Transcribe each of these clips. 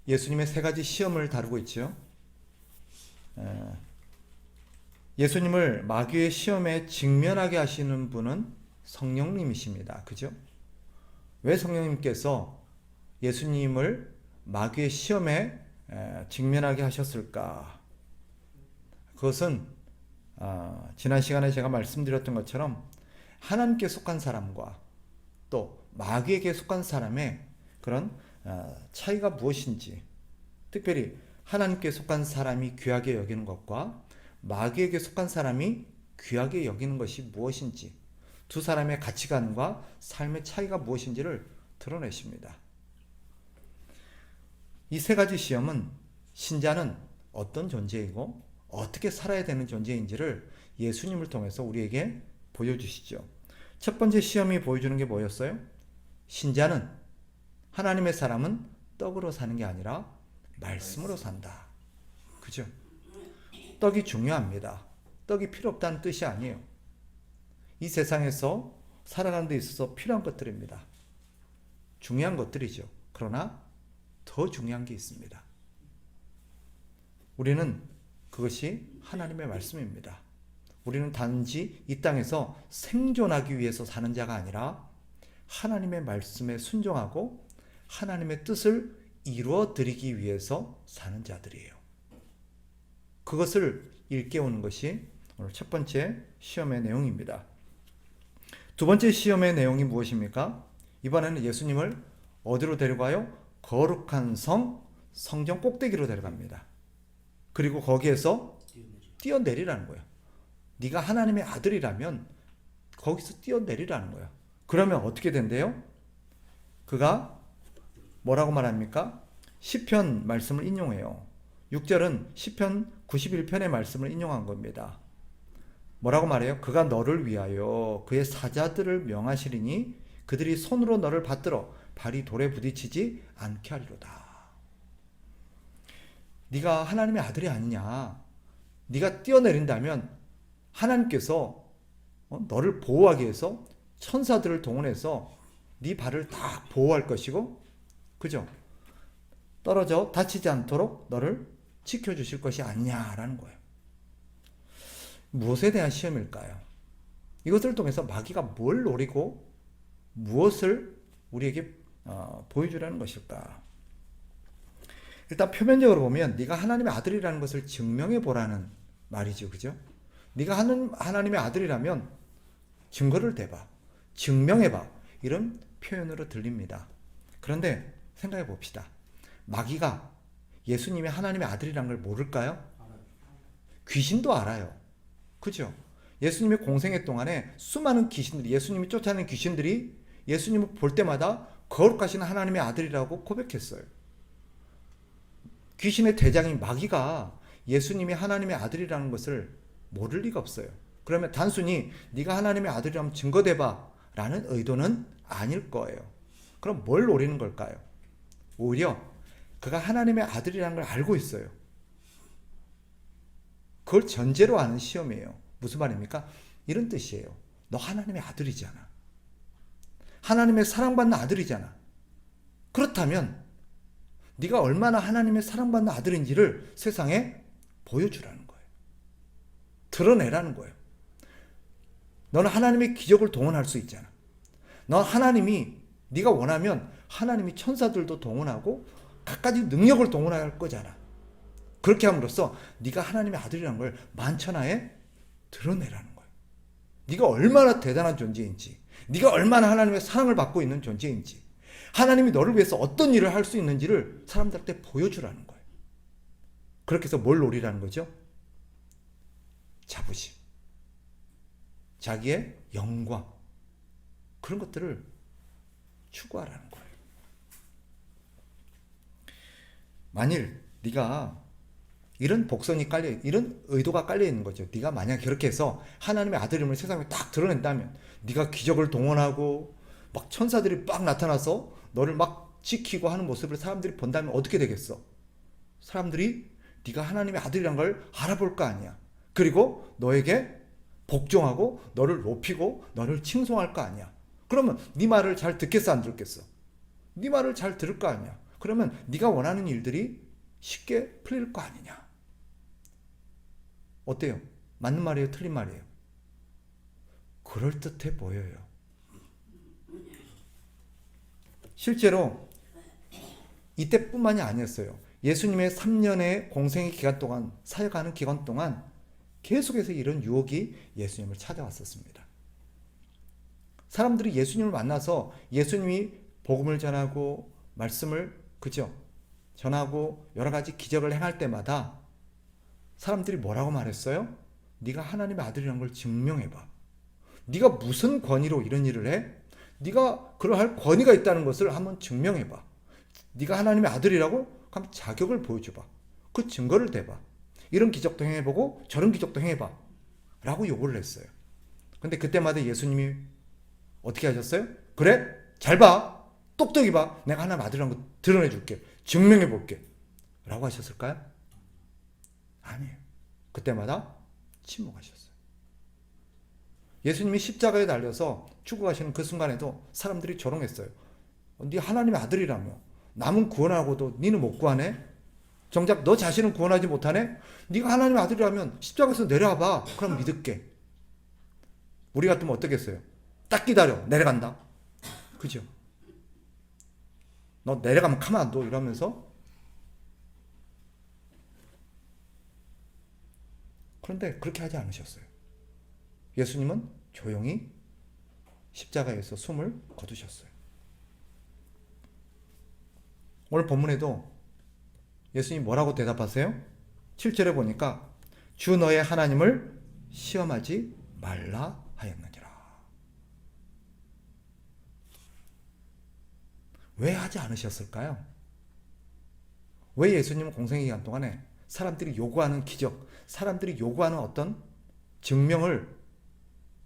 예수님의 세 가지 시험을 다루고 있죠. 예수님을 마귀의 시험에 직면하게 하시는 분은 성령님이십니다. 그죠? 왜 성령님께서 예수님을 마귀의 시험에 직면하게 하셨을까? 그것은 지난 시간에 제가 말씀드렸던 것처럼 하나님께 속한 사람과 또 마귀에게 속한 사람의 그런 차이가 무엇인지, 특별히 하나님께 속한 사람이 귀하게 여기는 것과 마귀에게 속한 사람이 귀하게 여기는 것이 무엇인지, 두 사람의 가치관과 삶의 차이가 무엇인지를 드러내십니다. 이 세 가지 시험은 신자는 어떤 존재이고 어떻게 살아야 되는 존재인지를 예수님을 통해서 우리에게 보여주시죠. 첫 번째 시험이 보여주는 게 뭐였어요? 신자는, 하나님의 사람은 떡으로 사는 게 아니라 말씀으로 산다. 그죠? 떡이 중요합니다. 떡이 필요 없다는 뜻이 아니에요. 이 세상에서 살아가는 데 있어서 필요한 것들입니다. 중요한 것들이죠. 그러나 더 중요한 게 있습니다. 우리는 그것이 하나님의 말씀입니다. 우리는 단지 이 땅에서 생존하기 위해서 사는 자가 아니라 하나님의 말씀에 순종하고 하나님의 뜻을 이루어 드리기 위해서 사는 자들이에요. 그것을 일깨우는 것이 오늘 첫 번째 시험의 내용입니다. 두 번째 시험의 내용이 무엇입니까? 이번에는 예수님을 어디로 데려가요? 거룩한 성정 꼭대기로 데려갑니다. 그리고 거기에서 뛰어내리라는 거예요. 네가 하나님의 아들이라면 거기서 뛰어내리라는 거예요. 그러면 어떻게 된대요? 그가 뭐라고 말합니까? 시편 말씀을 인용해요. 6절은 시편 91편의 말씀을 인용한 겁니다. 뭐라고 말해요? 그가 너를 위하여 그의 사자들을 명하시리니 그들이 손으로 너를 받들어 발이 돌에 부딪히지 않게 하리로다. 네가 하나님의 아들이 아니냐? 네가 뛰어내린다면 하나님께서 너를 보호하기 위해서 천사들을 동원해서 네 발을 다 보호할 것이고, 그죠? 떨어져 다치지 않도록 너를 지켜주실 것이 아니냐라는 거예요. 무엇에 대한 시험일까요? 이것을 통해서 마귀가 뭘 노리고 무엇을 우리에게 보여주라는 것일까? 일단 표면적으로 보면 네가 하나님의 아들이라는 것을 증명해 보라는 말이죠. 그죠? 네가 하나님의 아들이라면 증거를 대봐. 증명해봐. 이런 표현으로 들립니다. 그런데 생각해 봅시다. 마귀가 예수님이 하나님의 아들이라는 걸 모를까요? 귀신도 알아요. 그죠? 예수님의 공생애 동안에 수많은 귀신들이, 예수님이 쫓아내는 귀신들이 예수님을 볼 때마다 거룩하신 하나님의 아들이라고 고백했어요. 귀신의 대장인 마귀가 예수님이 하나님의 아들이라는 것을 모를 리가 없어요. 그러면 단순히 네가 하나님의 아들이라면 증거대봐 라는 의도는 아닐 거예요. 그럼 뭘 노리는 걸까요? 오히려 그가 하나님의 아들이라는 걸 알고 있어요. 그걸 전제로 하는 시험이에요. 무슨 말입니까? 이런 뜻이에요. 너 하나님의 아들이잖아. 하나님의 사랑받는 아들이잖아. 그렇다면 네가 얼마나 하나님의 사랑받는 아들인지를 세상에 보여주라는 거예요. 드러내라는 거예요. 너는 하나님의 기적을 동원할 수 있잖아. 넌 하나님이, 네가 원하면 하나님이 천사들도 동원하고 갖가지 능력을 동원할 거잖아. 그렇게 함으로써 네가 하나님의 아들이라는 걸 만천하에 드러내라는 거예요. 네가 얼마나 대단한 존재인지, 네가 얼마나 하나님의 사랑을 받고 있는 존재인지, 하나님이 너를 위해서 어떤 일을 할 수 있는지를 사람들한테 보여주라는 거예요. 그렇게 해서 뭘 노리라는 거죠? 자부심, 자기의 영광, 그런 것들을 추구하라는 거예요. 만일 네가 이런 복선이 깔려, 이런 의도가 깔려 있는 거죠. 네가 만약 그렇게 해서 하나님의 아들임을 세상에 딱 드러낸다면, 네가 기적을 동원하고 막 천사들이 막 나타나서 너를 막 지키고 하는 모습을 사람들이 본다면 어떻게 되겠어? 사람들이 네가 하나님의 아들이란 걸 알아볼 거 아니야. 그리고 너에게 복종하고 너를 높이고 너를 칭송할 거 아니야. 그러면 네 말을 잘 듣겠어, 안 듣겠어? 네 말을 잘 들을 거 아니야. 그러면 네가 원하는 일들이 쉽게 풀릴 거 아니냐. 어때요? 맞는 말이에요? 틀린 말이에요? 그럴듯해 보여요. 실제로 이때뿐만이 아니었어요. 예수님의 3년의 공생의 기간 동안, 사역하는 기간 동안 계속해서 이런 유혹이 예수님을 찾아왔었습니다. 사람들이 예수님을 만나서 예수님이 복음을 전하고 말씀을 전하고 여러 가지 기적을 행할 때마다 사람들이 뭐라고 말했어요? 네가 하나님의 아들이라는 걸 증명해봐. 네가 무슨 권위로 이런 일을 해? 네가 그러할 권위가 있다는 것을 한번 증명해봐. 네가 하나님의 아들이라고? 그럼 자격을 보여줘봐. 그 증거를 대봐. 이런 기적도 행해보고 저런 기적도 행해봐 라고 요구를 했어요. 근데 그때마다 예수님이 어떻게 하셨어요? 그래? 잘 봐. 똑똑히 봐. 내가 하나님의 아들이라는 거 드러내줄게. 증명해볼게 라고 하셨을까요? 아니에요. 그때마다 침묵하셨어요. 예수님이 십자가에 달려서 죽어가시는 그 순간에도 사람들이 조롱했어요. 네 하나님의 아들이라며 남은 구원하고도 니는 못 구하네? 정작 너 자신은 구원하지 못하네? 네가 하나님의 아들이라면 십자가에서 내려와봐. 그럼 믿을게. 우리 같으면 어떻겠어요? 딱 기다려. 내려간다. 그죠? 너 내려가면 가만 안 둬. 이러면서. 그런데 그렇게 하지 않으셨어요. 예수님은 조용히 십자가에서 숨을 거두셨어요. 오늘 본문에도 예수님이 뭐라고 대답하세요? 7절에 보니까 주 너의 하나님을 시험하지 말라 하였느니라. 왜 하지 않으셨을까요? 왜 예수님은 공생의 기간 동안에 사람들이 요구하는 기적, 사람들이 요구하는 어떤 증명을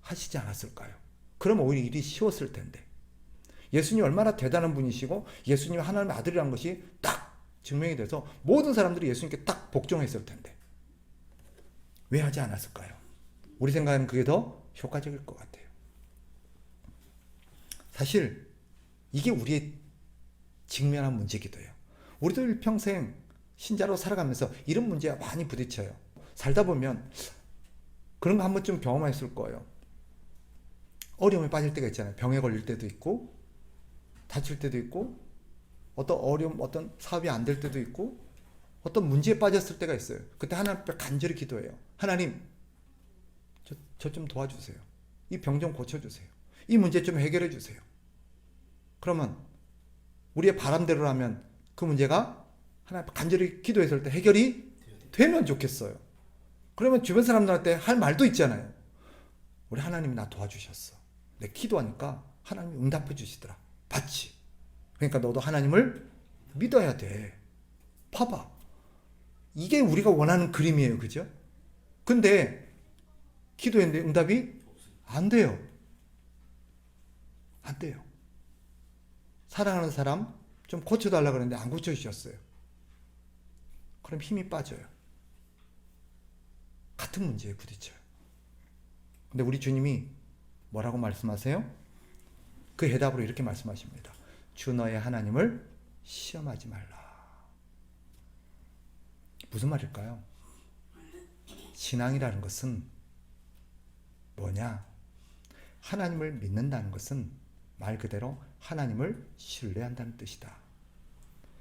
하시지 않았을까요? 그럼 오히려 일이 쉬웠을 텐데. 예수님이 얼마나 대단한 분이시고 예수님이 하나님의 아들이라는 것이 딱 증명이 돼서 모든 사람들이 예수님께 딱 복종했을 텐데 왜 하지 않았을까요? 우리 생각에는 그게 더 효과적일 것 같아요. 사실 이게 우리의 직면한 문제이기도 해요. 우리도 일평생 신자로 살아가면서 이런 문제와 많이 부딪혀요. 살다 보면 그런 거 한 번쯤 경험했을 거예요. 어려움에 빠질 때가 있잖아요. 병에 걸릴 때도 있고 다칠 때도 있고 어떤 어려움, 어떤 사업이 안 될 때도 있고 어떤 문제에 빠졌을 때가 있어요. 그때 하나님 앞에 간절히 기도해요. 하나님, 저 좀 도와주세요. 이 병 좀 고쳐주세요. 이 문제 좀 해결해 주세요. 그러면 우리의 바람대로라면 그 문제가 하나님 앞에 간절히 기도했을 때 해결이 되면 좋겠어요. 그러면 주변 사람들한테 할 말도 있잖아요. 우리 하나님이 나 도와주셨어. 내 기도하니까 하나님이 응답해 주시더라. 봤지? 그러니까 너도 하나님을 믿어야 돼. 봐봐. 이게 우리가 원하는 그림이에요. 그죠? 근데 기도했는데 응답이 안 돼요. 안 돼요. 사랑하는 사람 좀 고쳐달라고 그랬는데 안 고쳐주셨어요. 그럼 힘이 빠져요. 같은 문제에 부딪혀요. 근데 우리 주님이 뭐라고 말씀하세요? 그 해답으로 이렇게 말씀하십니다. 주 너의 하나님을 시험하지 말라. 무슨 말일까요? 신앙이라는 것은 뭐냐? 하나님을 믿는다는 것은 말 그대로 하나님을 신뢰한다는 뜻이다.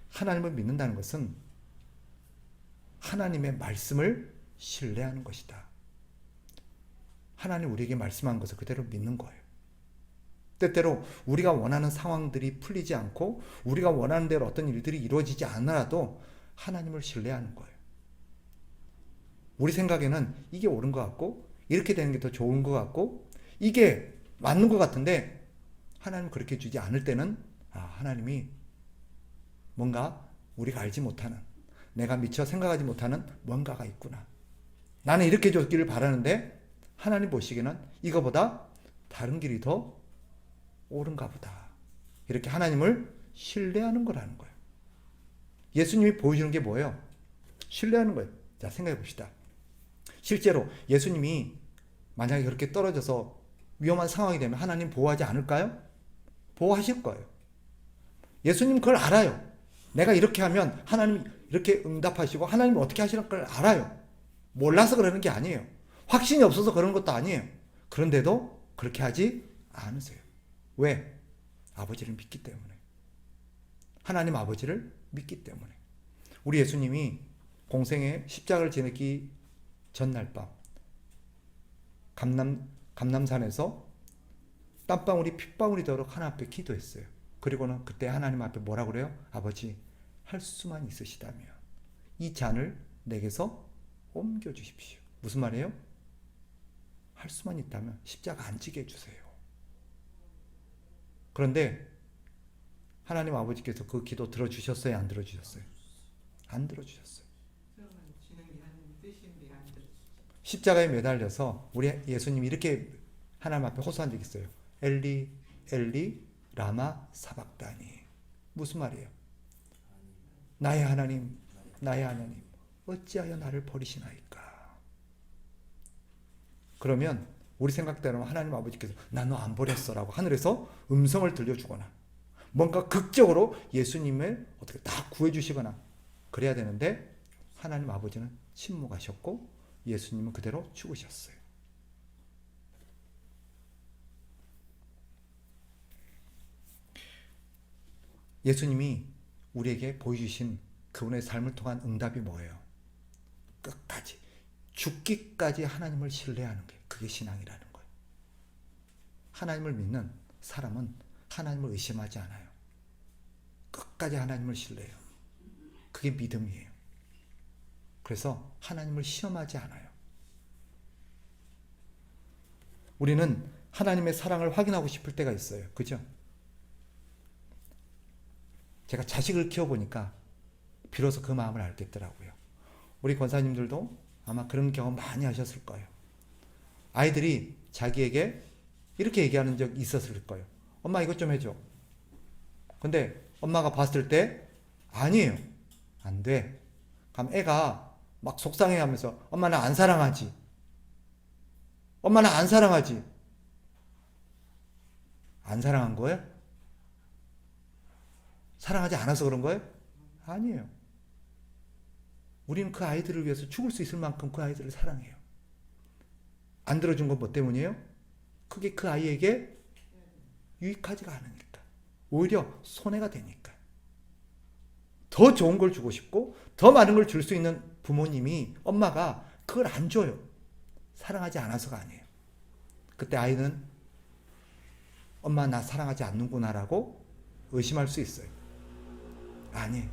하나님을 믿는다는 것은 하나님의 말씀을 신뢰하는 것이다. 하나님 우리에게 말씀한 것을 그대로 믿는 거예요. 때때로 우리가 원하는 상황들이 풀리지 않고 우리가 원하는 대로 어떤 일들이 이루어지지 않아도 하나님을 신뢰하는 거예요. 우리 생각에는 이게 옳은 것 같고 이렇게 되는 게 더 좋은 것 같고 이게 맞는 것 같은데 하나님 그렇게 주지 않을 때는 하나님이 뭔가 우리가 알지 못하는 내가 미처 생각하지 못하는 뭔가가 있구나. 나는 이렇게 줬기를 바라는데 하나님 보시기에는 이거보다 다른 길이 더 옳은가 보다. 이렇게 하나님을 신뢰하는 거라는 거예요. 예수님이 보여주는 게 뭐예요? 신뢰하는 거예요. 자, 생각해 봅시다. 실제로 예수님이 만약에 그렇게 떨어져서 위험한 상황이 되면 하나님 보호하지 않을까요? 보호하실 거예요. 예수님 그걸 알아요. 내가 이렇게 하면 하나님이 이렇게 응답하시고 하나님이 어떻게 하시는 걸 알아요. 몰라서 그러는 게 아니에요. 확신이 없어서 그런 것도 아니에요. 그런데도 그렇게 하지 않으세요. 왜? 아버지를 믿기 때문에. 하나님 아버지를 믿기 때문에. 우리 예수님이 공생의 십자가를 지내기 전날 밤 감남산에서 땀방울이 핏방울이 되도록 하나님 앞에 기도했어요. 그리고는 그때 하나님 앞에 뭐라고 그래요? 아버지, 할 수만 있으시다면 이 잔을 내게서 옮겨주십시오. 무슨 말이에요? 할 수만 있다면 십자가 안 지게 해주세요. 그런데 하나님 아버지께서 그 기도 들어주셨어요? 안 들어주셨어요? 안 들어주셨어요. 십자가에 매달려서 우리 예수님이 이렇게 하나님 앞에 호소한 적이 있어요. 엘리 엘리 라마 사박다니. 무슨 말이에요? 나의 하나님 나의 하나님 어찌하여 나를 버리시나이까. 그러면 우리 생각대로 하나님 아버지께서 나 너 안 버렸어 라고 하늘에서 음성을 들려주거나 뭔가 극적으로 예수님을 어떻게 다 구해주시거나 그래야 되는데 하나님 아버지는 침묵하셨고 예수님은 그대로 죽으셨어요. 예수님이 우리에게 보여주신 그분의 삶을 통한 응답이 뭐예요? 끝까지 죽기까지 하나님을 신뢰하는 게 그게 신앙이라는 거예요. 하나님을 믿는 사람은 하나님을 의심하지 않아요. 끝까지 하나님을 신뢰해요. 그게 믿음이에요. 그래서 하나님을 시험하지 않아요. 우리는 하나님의 사랑을 확인하고 싶을 때가 있어요. 그죠? 제가 자식을 키워보니까 비로소 그 마음을 알겠더라고요. 우리 권사님들도 아마 그런 경험 많이 하셨을 거예요. 아이들이 자기에게 이렇게 얘기하는 적 있었을 거예요. 엄마 이것 좀 해줘. 근데 엄마가 봤을 때 아니에요. 안 돼. 그럼 애가 막 속상해하면서 엄마 나 안 사랑하지. 엄마 나 안 사랑하지. 안 사랑한 거예요? 사랑하지 않아서 그런 거예요? 아니에요. 우리는 그 아이들을 위해서 죽을 수 있을 만큼 그 아이들을 사랑해요. 안 들어준 건 뭐 때문이에요? 그게 그 아이에게 유익하지가 않으니까. 오히려 손해가 되니까. 더 좋은 걸 주고 싶고 더 많은 걸 줄 수 있는 부모님이 엄마가 그걸 안 줘요. 사랑하지 않아서가 아니에요. 그때 아이는 엄마 나 사랑하지 않는구나라고 의심할 수 있어요. 아니에요.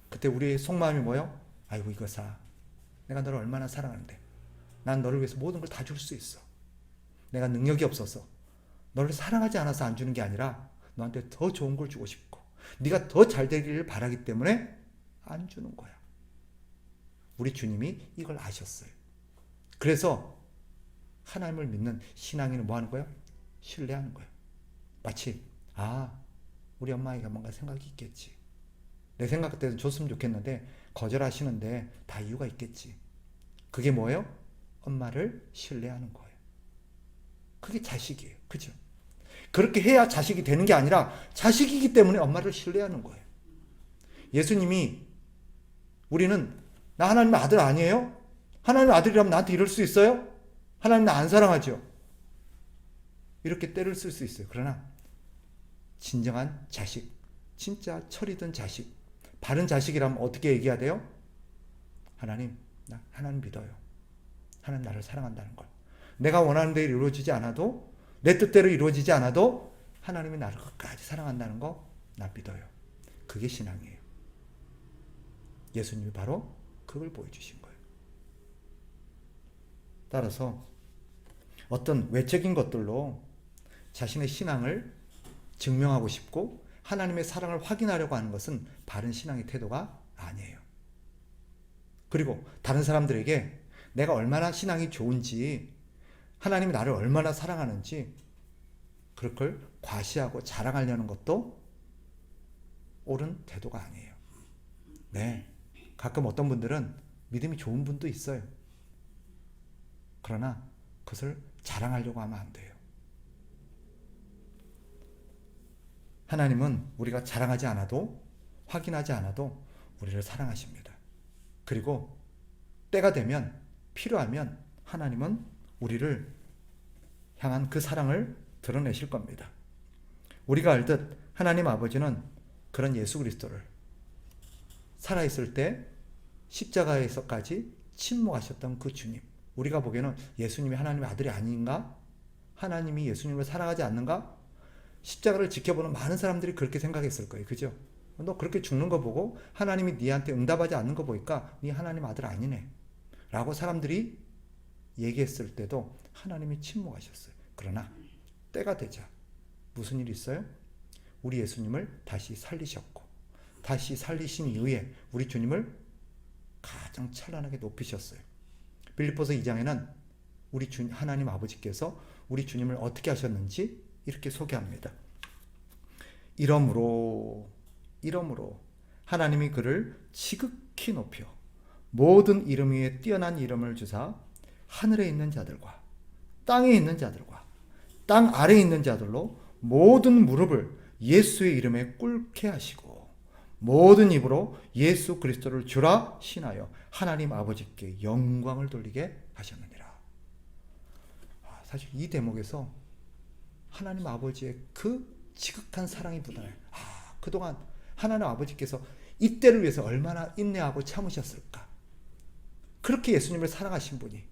그때 우리의 속마음이 뭐예요? 아이고 이거사. 내가 너를 얼마나 사랑하는데. 난 너를 위해서 모든 걸 다 줄 수 있어. 내가 능력이 없어서 너를 사랑하지 않아서 안 주는 게 아니라 너한테 더 좋은 걸 주고 싶고 네가 더 잘 되기를 바라기 때문에 안 주는 거야. 우리 주님이 이걸 아셨어요. 그래서 하나님을 믿는 신앙인은 뭐 하는 거예요? 신뢰하는 거예요. 마치 우리 엄마가 뭔가 생각이 있겠지. 내 생각 때는 줬으면 좋겠는데 거절하시는데 다 이유가 있겠지. 그게 뭐예요? 엄마를 신뢰하는 거예요. 그게 자식이에요. 그죠? 그렇게 해야 자식이 되는 게 아니라 자식이기 때문에 엄마를 신뢰하는 거예요. 예수님이 우리는 나 하나님의 아들 아니에요? 하나님의 아들이라면 나한테 이럴 수 있어요? 하나님 나 안 사랑하죠? 이렇게 때를 쓸 수 있어요. 그러나 진정한 자식, 진짜 철이 든 자식, 바른 자식이라면 어떻게 얘기해야 돼요? 하나님, 나 하나님 믿어요. 하나님 나를 사랑한다는 걸. 내가 원하는 대로 이루어지지 않아도 내 뜻대로 이루어지지 않아도 하나님이 나를 끝까지 사랑한다는 거 나 믿어요. 그게 신앙이에요. 예수님이 바로 그걸 보여주신 거예요. 따라서 어떤 외적인 것들로 자신의 신앙을 증명하고 싶고 하나님의 사랑을 확인하려고 하는 것은 바른 신앙의 태도가 아니에요. 그리고 다른 사람들에게 내가 얼마나 신앙이 좋은지 하나님이 나를 얼마나 사랑하는지 그럴 걸 과시하고 자랑하려는 것도 옳은 태도가 아니에요. 네, 가끔 어떤 분들은 믿음이 좋은 분도 있어요. 그러나 그것을 자랑하려고 하면 안 돼요. 하나님은 우리가 자랑하지 않아도 확인하지 않아도 우리를 사랑하십니다. 그리고 때가 되면, 필요하면 하나님은 우리를 향한 그 사랑을 드러내실 겁니다. 우리가 알듯 하나님 아버지는 그런 예수 그리스도를 살아있을 때 십자가에서까지 침묵하셨던 그 주님, 우리가 보기에는 예수님이 하나님의 아들이 아닌가? 하나님이 예수님을 사랑하지 않는가? 십자가를 지켜보는 많은 사람들이 그렇게 생각했을 거예요. 그죠? 너 그렇게 죽는 거 보고 하나님이 네한테 응답하지 않는 거 보니까 네 하나님 아들 아니네 라고 사람들이 얘기했을 때도 하나님이 침묵하셨어요. 그러나 때가 되자 무슨 일이 있어요? 우리 예수님을 다시 살리셨고, 다시 살리신 이후에 우리 주님을 가장 찬란하게 높이셨어요. 빌립보서 2장에는 우리 하나님 아버지께서 우리 주님을 어떻게 하셨는지 이렇게 소개합니다. 이러므로 하나님이 그를 지극히 높여 모든 이름 위에 뛰어난 이름을 주사 하늘에 있는 자들과 땅에 있는 자들과 땅 아래에 있는 자들로 모든 무릎을 예수의 이름에 꿇게 하시고 모든 입으로 예수 그리스도를 주라 신하여 하나님 아버지께 영광을 돌리게 하셨느니라. 사실 이 대목에서 하나님 아버지의 그 지극한 사랑이 묻어나요. 그동안 하나님 아버지께서 이때를 위해서 얼마나 인내하고 참으셨을까. 그렇게 예수님을 사랑하신 분이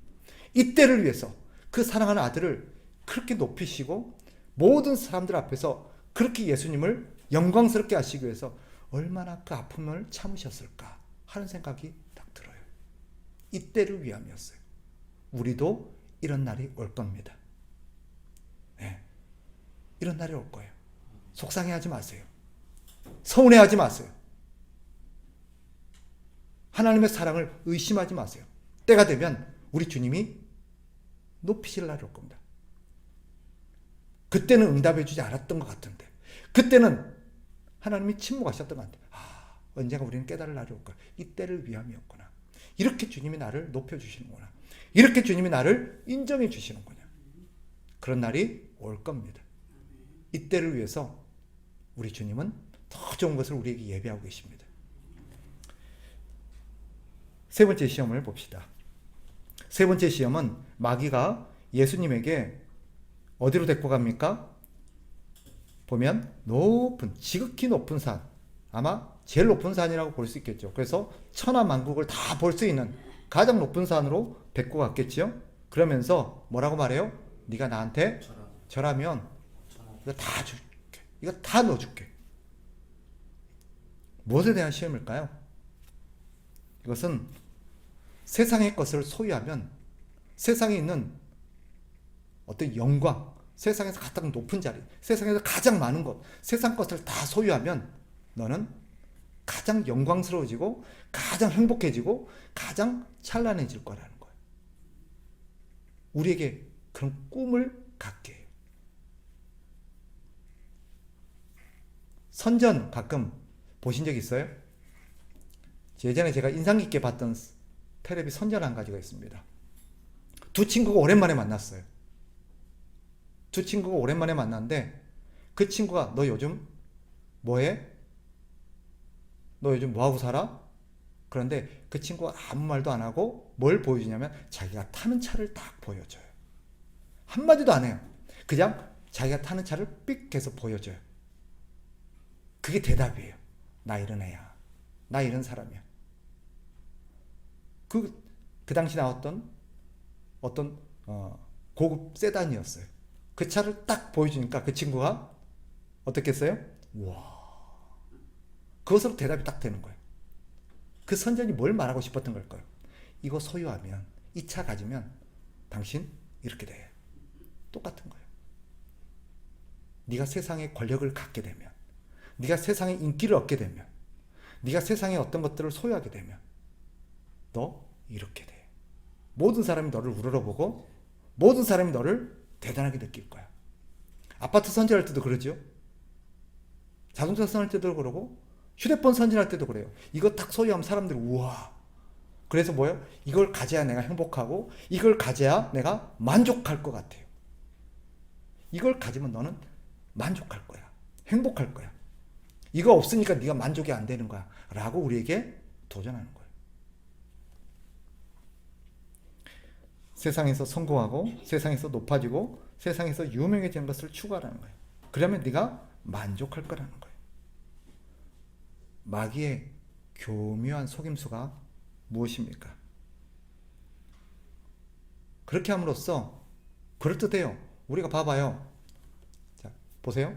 이때를 위해서 그 사랑하는 아들을 그렇게 높이시고 모든 사람들 앞에서 그렇게 예수님을 영광스럽게 하시기 위해서 얼마나 그 아픔을 참으셨을까 하는 생각이 딱 들어요. 이때를 위함이었어요. 우리도 이런 날이 올 겁니다. 네. 이런 날이 올 거예요. 속상해하지 마세요. 서운해하지 마세요. 하나님의 사랑을 의심하지 마세요. 때가 되면 우리 주님이 높이실 날이 올 겁니다. 그때는 응답해 주지 않았던 것 같은데, 그때는 하나님이 침묵하셨던 것 같아요. 언젠가 우리는 깨달을 날이 올 거야. 이때를 위함이었구나. 이렇게 주님이 나를 높여주시는구나. 이렇게 주님이 나를 인정해 주시는구나. 그런 날이 올 겁니다. 이때를 위해서 우리 주님은 더 좋은 것을 우리에게 예비하고 계십니다. 세 번째 시험을 봅시다. 세 번째 시험은 마귀가 예수님에게 어디로 데리고 갑니까? 보면 높은, 지극히 높은 산, 아마 제일 높은 산이라고 볼 수 있겠죠. 그래서 천하만국을 다 볼 수 있는 가장 높은 산으로 데리고 갔겠죠. 그러면서 뭐라고 말해요? 네가 나한테 절하면 이거 다 줄게. 이거 다 넣어줄게. 무엇에 대한 시험일까요? 이것은 세상의 것을 소유하면 세상에 있는 어떤 영광, 세상에서 가장 높은 자리, 세상에서 가장 많은 것, 세상 것을 다 소유하면 너는 가장 영광스러워지고 가장 행복해지고 가장 찬란해질 거라는 거예요. 우리에게 그런 꿈을 갖게 해요. 선전 가끔 보신 적 있어요? 예전에 제가 인상 깊게 봤던 텔레비 선전 한 가지가 있습니다. 두 친구가 오랜만에 만났어요. 두 친구가 오랜만에 만났는데 그 친구가 너 요즘 뭐해? 너 요즘 뭐하고 살아? 그런데 그 친구가 아무 말도 안 하고 뭘 보여주냐면 자기가 타는 차를 딱 보여줘요. 한마디도 안 해요. 그냥 자기가 타는 차를 삑 해서 보여줘요. 그게 대답이에요. 나 이런 애야. 나 이런 사람이야. 그 당시 나왔던 어떤 고급 세단이었어요. 그 차를 딱 보여주니까 그 친구가 어떻게 했어요? 와. 그것으로 대답이 딱 되는 거예요. 그 선전이 뭘 말하고 싶었던 걸까요? 이거 소유하면, 이 차 가지면 당신 이렇게 돼. 똑같은 거예요. 네가 세상의 권력을 갖게 되면, 네가 세상의 인기를 얻게 되면, 네가 세상의 어떤 것들을 소유하게 되면 너 이렇게 돼. 모든 사람이 너를 우러러보고 모든 사람이 너를 대단하게 느낄 거야. 아파트 선전할 때도 그러죠. 자동차 선전할 때도 그러고 휴대폰 선전할 때도 그래요. 이거 딱 소유하면 사람들이 우와. 그래서 뭐예요? 이걸 가져야 내가 행복하고 이걸 가져야 내가 만족할 것 같아요. 이걸 가지면 너는 만족할 거야. 행복할 거야. 이거 없으니까 네가 만족이 안 되는 거야 라고 우리에게 도전하는 거예요. 세상에서 성공하고 세상에서 높아지고 세상에서 유명해지는 것을 추구하라는 거예요. 그러면 네가 만족할 거라는 거예요. 마귀의 교묘한 속임수가 무엇입니까? 그렇게 함으로써 그럴듯해요. 우리가 봐봐요. 자, 보세요.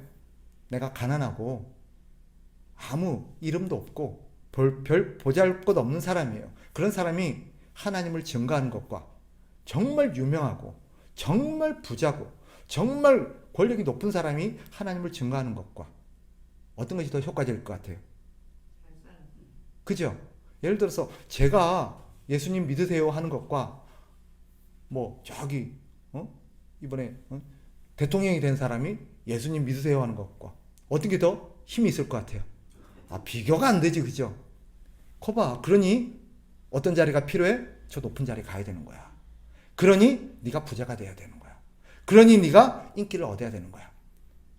내가 가난하고 아무 이름도 없고 별 보잘것없는 사람이에요. 그런 사람이 하나님을 증거하는 것과 정말 유명하고 정말 부자고 정말 권력이 높은 사람이 하나님을 증거하는 것과 어떤 것이 더 효과적일 것 같아요? 그죠? 예를 들어서 제가 예수님 믿으세요 하는 것과 뭐 저기 이번에 대통령이 된 사람이 예수님 믿으세요 하는 것과 어떤 게 더 힘이 있을 것 같아요? 비교가 안 되지, 그죠? 거봐. 그러니 어떤 자리가 필요해? 저 높은 자리 가야 되는 거야. 그러니 네가 부자가 돼야 되는 거야. 그러니 네가 인기를 얻어야 되는 거야.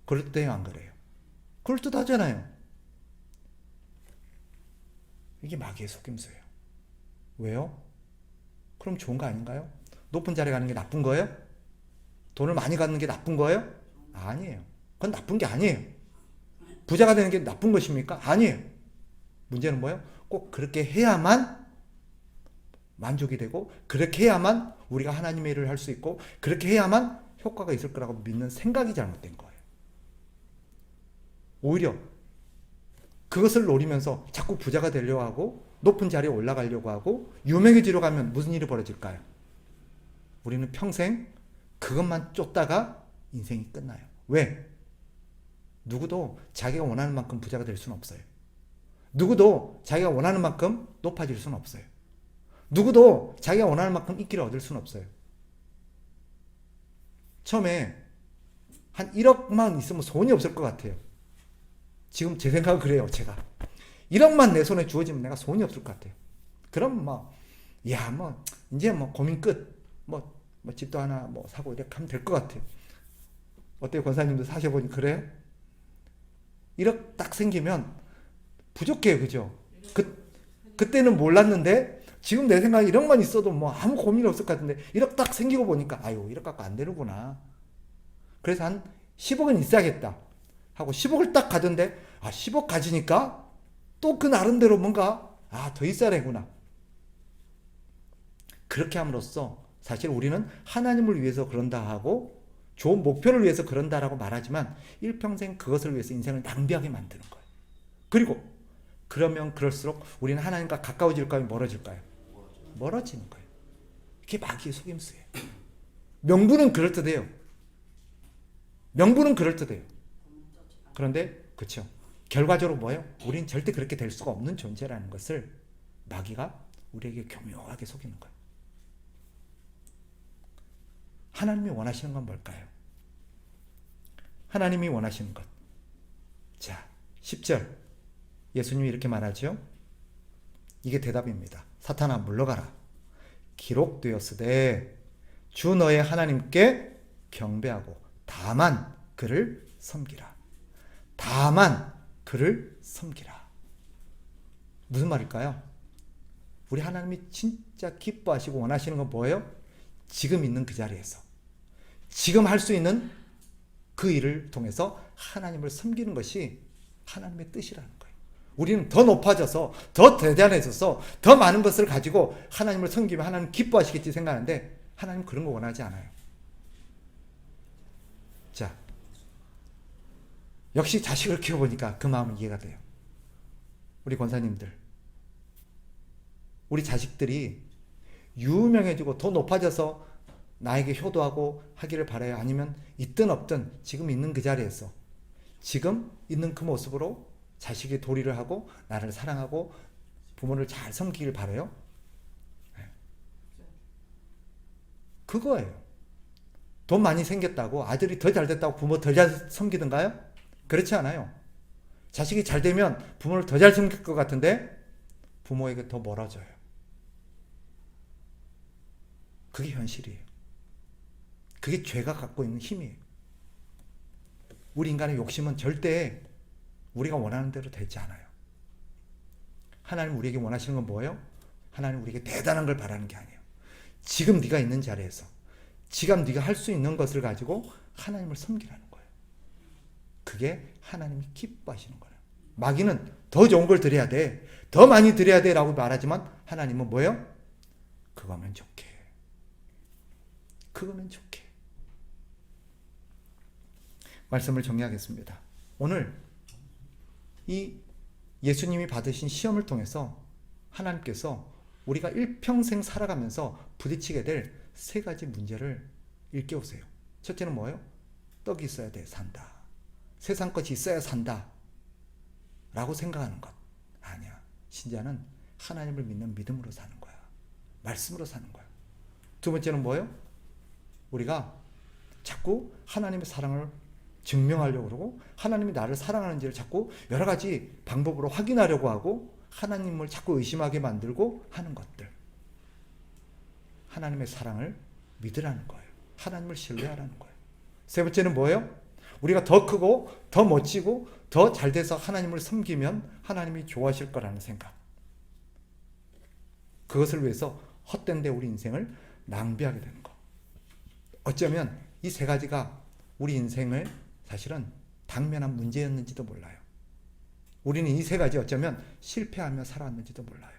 그럴듯해요, 안 그래요? 그럴듯하잖아요. 이게 마귀의 속임수예요. 왜요? 그럼 좋은 거 아닌가요? 높은 자리 가는 게 나쁜 거예요? 돈을 많이 갖는 게 나쁜 거예요? 아니에요. 그건 나쁜 게 아니에요. 부자가 되는 게 나쁜 것입니까? 아니에요. 문제는 뭐예요? 꼭 그렇게 해야만 만족이 되고 그렇게 해야만 우리가 하나님의 일을 할 수 있고 그렇게 해야만 효과가 있을 거라고 믿는 생각이 잘못된 거예요. 오히려 그것을 노리면서 자꾸 부자가 되려고 하고 높은 자리에 올라가려고 하고 유명해지려고 하면 무슨 일이 벌어질까요? 우리는 평생 그것만 쫓다가 인생이 끝나요. 왜? 누구도 자기가 원하는 만큼 부자가 될 수는 없어요. 누구도 자기가 원하는 만큼 높아질 수는 없어요. 누구도 자기가 원하는 만큼 인기를 얻을 수는 없어요. 처음에 한 1억만 있으면 소원이 없을 것 같아요. 지금 제 생각은 그래요, 제가. 1억만 내 손에 주어지면 내가 소원이 없을 것 같아요. 그럼 이제 고민 끝. 집도 하나 사고 이렇게 하면 될 것 같아요. 어때요, 권사님도 사셔보니 그래요? 1억 딱 생기면 부족해요, 그죠? 그때는 몰랐는데 지금 내 생각에 1억만 있어도 아무 고민이 없을 것 같은데 1억 딱 생기고 보니까 1억 갖고 안 되는구나. 그래서 한 10억은 있어야겠다 하고 10억을 딱 가졌는데 10억 가지니까 또 그 나름대로 뭔가 더 있어야 되구나. 그렇게 함으로써 사실 우리는 하나님을 위해서 그런다 하고 좋은 목표를 위해서 그런다라고 말하지만 일평생 그것을 위해서 인생을 낭비하게 만드는 거예요. 그리고 그러면 그럴수록 우리는 하나님과 가까워질까요? 멀어질까요? 멀어지는 거예요. 이게 마귀의 속임수예요. 명분은 그럴듯해요. 명분은 그럴듯해요. 그런데 그렇죠. 결과적으로 뭐예요? 우리는 절대 그렇게 될 수가 없는 존재라는 것을 마귀가 우리에게 교묘하게 속이는 거예요. 하나님이 원하시는 건 뭘까요? 하나님이 원하시는 것. 자, 10절. 예수님이 이렇게 말하죠. 이게 대답입니다. 사탄아 물러가라. 기록되었으되 주 너의 하나님께 경배하고 다만 그를 섬기라. 다만 그를 섬기라. 무슨 말일까요? 우리 하나님이 진짜 기뻐하시고 원하시는 건 뭐예요? 지금 있는 그 자리에서 지금 할 수 있는 그 일을 통해서 하나님을 섬기는 것이 하나님의 뜻이라는 거예요. 우리는 더 높아져서 더 대단해져서 더 많은 것을 가지고 하나님을 섬기면 하나님 기뻐하시겠지 생각하는데 하나님 그런 거 원하지 않아요. 자, 역시 자식을 키워보니까 그 마음은 이해가 돼요. 우리 권사님들, 우리 자식들이 유명해지고 더 높아져서 나에게 효도하고 하기를 바라요? 아니면 있든 없든 지금 있는 그 자리에서 지금 있는 그 모습으로 자식이 도리를 하고 나를 사랑하고 부모를 잘 섬기길 바라요? 그거예요. 돈 많이 생겼다고 아들이 더 잘 됐다고 부모 더 잘 섬기던가요? 그렇지 않아요. 자식이 잘 되면 부모를 더 잘 섬길 것 같은데 부모에게 더 멀어져요. 그게 현실이에요. 그게 죄가 갖고 있는 힘이에요. 우리 인간의 욕심은 절대 우리가 원하는 대로 되지 않아요. 하나님 우리에게 원하시는 건 뭐예요? 하나님 우리에게 대단한 걸 바라는 게 아니에요. 지금 네가 있는 자리에서 지금 네가 할 수 있는 것을 가지고 하나님을 섬기라는 거예요. 그게 하나님이 기뻐하시는 거예요. 마귀는 더 좋은 걸 드려야 돼, 더 많이 드려야 돼 라고 말하지만 하나님은 뭐예요? 그거면 좋게, 그거면 좋게. 말씀을 정리하겠습니다. 오늘 이 예수님이 받으신 시험을 통해서 하나님께서 우리가 일평생 살아가면서 부딪히게 될 세 가지 문제를 일깨우세요. 첫째는 뭐예요? 떡이 있어야 돼 산다, 세상 것이 있어야 산다 라고 생각하는 것 아니야. 신자는 하나님을 믿는 믿음으로 사는 거야. 말씀으로 사는 거야. 두 번째는 뭐예요? 우리가 자꾸 하나님의 사랑을 증명하려고 그러고 하나님이 나를 사랑하는지를 자꾸 여러 가지 방법으로 확인하려고 하고 하나님을 자꾸 의심하게 만들고 하는 것들. 하나님의 사랑을 믿으라는 거예요. 하나님을 신뢰하라는 거예요. 세 번째는 뭐예요? 우리가 더 크고 더 멋지고 더 잘 돼서 하나님을 섬기면 하나님이 좋아하실 거라는 생각. 그것을 위해서 헛된 데 우리 인생을 낭비하게 되는 거. 어쩌면 이 세 가지가 우리 인생을 사실은 당면한 문제였는지도 몰라요. 우리는 이 세 가지 어쩌면 실패하며 살아왔는지도 몰라요.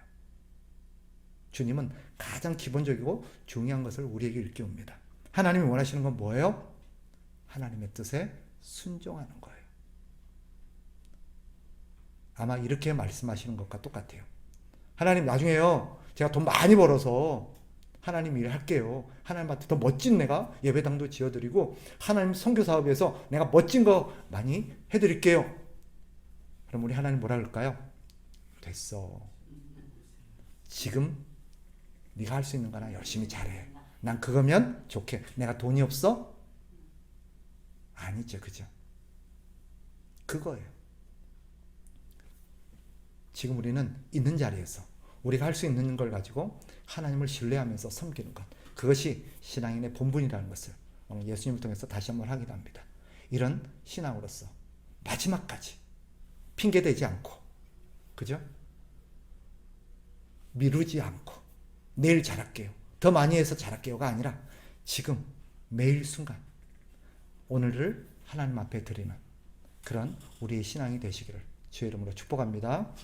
주님은 가장 기본적이고 중요한 것을 우리에게 일깨웁니다. 하나님이 원하시는 건 뭐예요? 하나님의 뜻에 순종하는 거예요. 아마 이렇게 말씀하시는 것과 똑같아요. 하나님 나중에요, 제가 돈 많이 벌어서 하나님 일 할게요. 하나님한테 더 멋진 내가 예배당도 지어드리고 하나님 선교 사업에서 내가 멋진 거 많이 해드릴게요. 그럼 우리 하나님 뭐라 그럴까요? 됐어. 지금 네가 할 수 있는 거나 열심히 잘해. 난 그거면 좋게. 내가 돈이 없어? 아니죠. 그죠? 그거예요. 지금 우리는 있는 자리에서 우리가 할 수 있는 걸 가지고 하나님을 신뢰하면서 섬기는 것. 그것이 신앙인의 본분이라는 것을 오늘 예수님을 통해서 다시 한번 확인합니다. 이런 신앙으로서 마지막까지 핑계대지 않고, 그죠? 미루지 않고 내일 잘할게요, 더 많이 해서 잘할게요가 아니라 지금 매일 순간 오늘을 하나님 앞에 드리는 그런 우리의 신앙이 되시기를 주의 이름으로 축복합니다.